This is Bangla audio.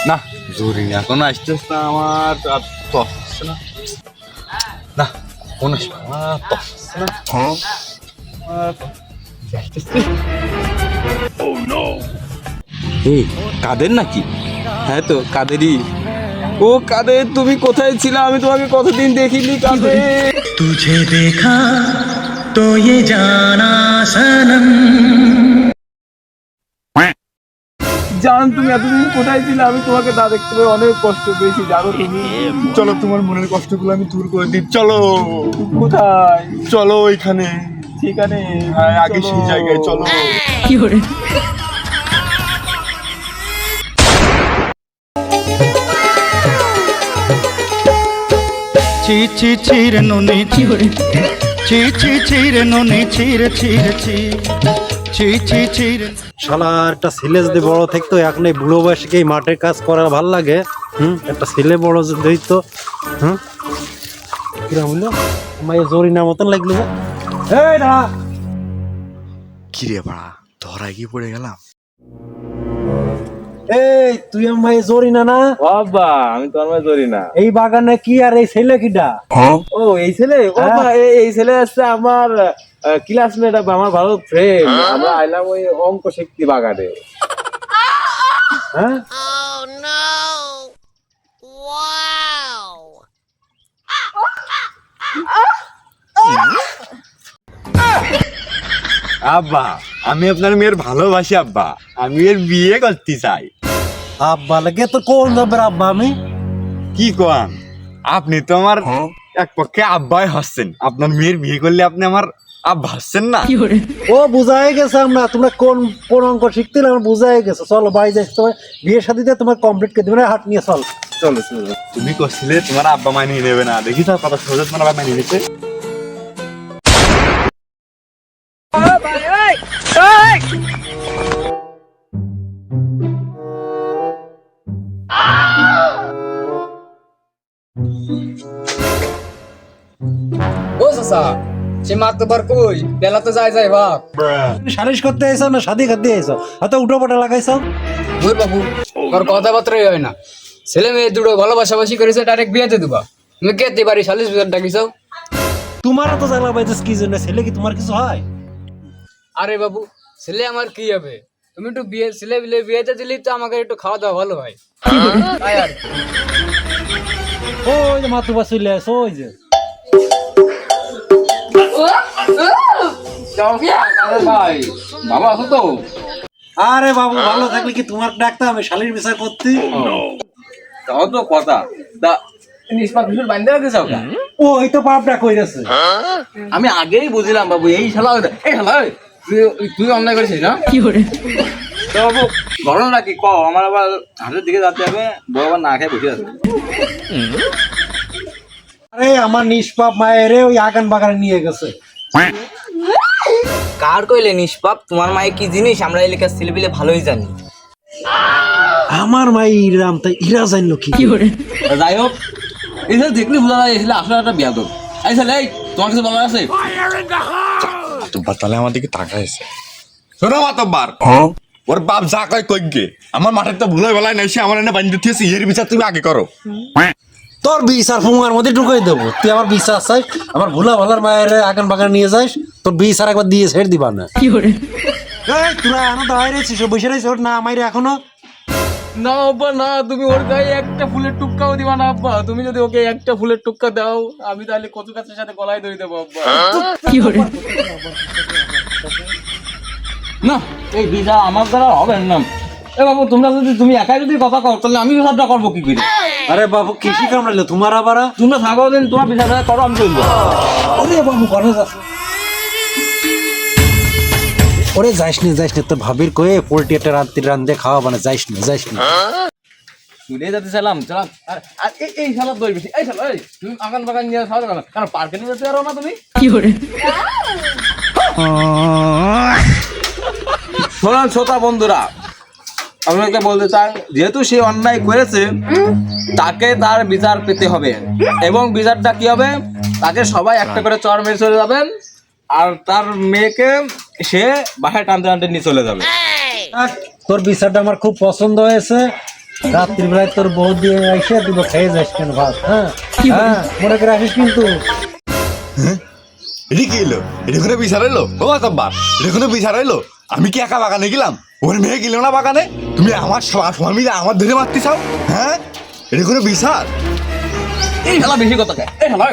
না জরুরি না, এখন আসতেছ না আমার আর তো আসছে না। না কোন আসবে আমার তো আসছে না। এই কাদের নাকি? হ্যাঁ তো কাদেরই। ও কাদের, তুমি কোথায় ছিলে? আমি তোমাকে কতদিন দেখিনি কাদের। तुझे देखा तो ये जाना सनम। জান তুমি এতদিন কোথায় ছিলে? আমি তোমাকে না দেখতে পেয়ে অনেক কষ্ট পেয়েছি জানো তুমি। চলো তোমার মনের কষ্টগুলো আমি দূর করে দিই, চলো। কোথায়? চলো ওইখানে, সেখানে। হ্যাঁ আগে সেই জায়গায় চলো। কি করে ची ची चीर नोनी কি করে ची ची चीर नोनी चीर चीर ची ची ची चीर। শালা একটা ছেলে যদি বড় থাকতো এখন এই বুড়ো বয়সে এই মাঠের কাজ করা ভাল লাগে। একটা ছেলে বড় যদি তো কিরম হইলো আমার জরিনা মতন লাগলো। এই না কি রে বাড়া, ধরাই গিয়ে পড়ে গেলাম। এই তুই আমার জরিনা না? বাবা আমি তো আমার ধরি না। এই বাগানে কি আর এই ছেলে কিডা? ও এই ছেলে, বাবা এই ছেলে আসছে আমার ক্লাসমেট, আমার ভালো ফ্রেন্ড। আমরা আইলাম ওই অঙ্ক শক্তি বাগানে। হ্যাঁ আব্বা আমি আপনার মেয়ের ভালোবাসি আব্বা, আমি এর বিয়ে করতে চাই। আব্বা লাগে তো কোন যাবে আব্বা? আমি কি কোন, আপনি তো আমার এক পক্ষে আব্বাই হচ্ছেন। আপনার মেয়ের বিয়ে করলে আপনি আমার আব্বা হচ্ছেন না। কি করে ও বুঝাই গেছে আমরা তোমরা কোন কোন অঙ্ক শিখতে আমার বুঝাই গেছে। চলো বাড়ি যাই, তোমার বিয়ের সাথে তোমার কমপ্লিট করে দেবে না, হাট নিয়ে চল। চলো চলো, তুমি করছিলে তোমার আব্বা মানিয়ে নেবে না, দেখি তো কত সহজে তোমার আব্বা মানিয়ে নিচ্ছে। ও চাচা, সে মাতবার কই বেলা তো যায় যায় বাপ। সালিশ করতে আইছো না শাদি করতে আইছো? হয়তো উঠো পাটা লাগাইছো। ওই বাবু তোর কথাবার্তাই হয় না। ছেলে মেয়ে দুটো ভালোবাসাবাসি করেছে, ডাইরেক্ট বিয়েতে দিবা। তুমি কে তে পারি সালিশ বিচার ডাকিছো? তোমারও তো জ্বালা পাইতেছ কি জন্য? ছেলে কি তোমার কিছু হয়? আরে বাবু ছেলে আমার কি হবে? তুমি একটু বিয়ে ছেলে বিয়েতে দিলেই তো আমাকে একটু খাওয়া দাওয়া ভালো হয়। তাই আর কি। ওই যে মাতুবা চলে আসো, ওই যে ভাই বাবা আছো তো? আরে বাবু ভালো থাকলে কি তোমার ডাকতে আমি শালির বিচার করতে? তাও তো কথা নিষ্পাপ কিছু বান্ধে রাখতে চাও না? ও এই তো পাপটা কইরাছে। আমি আগেই বুঝলাম বাবু, এই শালা এই শালা তুই অন্যায় করেছিস না? কি করে তো বাবু ঘটনা কি ক, আমার আবার হাটের দিকে যেতে হবে, বউ আবার না খেয়ে বসে আছে। আরে আমার নিষ্পাপ মায়েরে ওই আগান বাগানে নিয়ে গেছে। কার কইলে নিষ্পাপ? তোমার মায়ে কি জিনিস আমরা এলাকার ছেলেপিলে ভালোই জানি। আমার মাই ইরাম, তাই ইরা জানলো কি? কি করে যাই হোক, এই যে দেখলি বোঝা যায় এসে আসলে একটা বিয়াদব। এই ছেলে এই তোমার কাছে বলার আছে? মাতব্বার তাহলে আমার দিকে তাকাইছে। শোনো মাতব্বার, ওর বাপ যা কয় কইগে, আমার মাঠের তো ভুলে বেলায় নাই, সে আমার এনে বান্ধে দিয়েছে। এর বিচার তুমি আগে করো। তোর বিচার ফুমার মধ্যে ঢুকাই দেবো। তুই আমার বিচার চাই, আমার ভুলা ভালার মায়ের আগান বাগানে নিয়ে যাস, তোর বিচার একবার দিয়ে ছেড়ে দিবা না। কি করে এই তোরা এখনো দাঁড়াই রয়েছিস, বসে রয়েছিস, ওর না মাইরে এখনো? না আব্বা না, তুমি ওর গায়ে একটা ফুলের টুক্কাও দিবা না আব্বা। তুমি যদি ওকে একটা ফুলের টুক্কা দাও, আমি তাহলে কচু গাছের সাথে গলায় ধরে দেবো আব্বা। কি করে না এই বিচার আমার দ্বারা হবে না। এ বাবু তোমরা যদি তুমি একাই যদি কথা কও তাহলে আমি বিচারটা করবো কি করে? আরে বাবু কৃষি কামড়াইলো তোমার আবার? তোমরা থাকো দিন, তোমার বিচারটা করো, আমি চলবো। ওরে বাবু করে যাস, ওরে যাইস নি তোর ভাবির কয়ে পোল্ট্রি একটা রান্ধে খাওয়া মানে যাইস নি। চলে যেতে চাইলাম চালাম, আর এই শালা দই বেশি। এই শালা এই তুমি আগান বাগান নিয়ে খাওয়া যাবে না, কারণ পার্কে নিয়ে যেতে পারো না তুমি। কি করে শোনান শ্রোতা বন্ধুরা, আপনাকে বলতে চাই, যেহেতু সে অন্যায় করেছে তাকে তার বিচার পেতে হবে। এবং বিচারটা কি হবে? তাকে সবাই একটা করে চর মেরে চলে যাবেন, আর তার মেয়েকে সে বাসায় টানতে টানতে নিয়ে চলে যাবে। তোর বিচারটা আমার খুব পছন্দ হয়েছে। রাত্রিবেলায় তোর বউ দিয়ে এসে দিব খেয়ে যাস কেন ভাত, হ্যাঁ হ্যাঁ মনে করে আসিস কিন্তু। এটি কি এলো? এটি কোনো বিচার এলো? ও মাতব্বার, এটি কোনো বিচার এলো? আমি কি একা বাগানে গেলাম? ওর মেয়ে গেল না বাগানে? তুমি আমার স্বামী আমার ধরে মারতে চাও? হ্যাঁ, এটি কোনো বিচার? এই শালা বেশি কথা কয়, এই শালা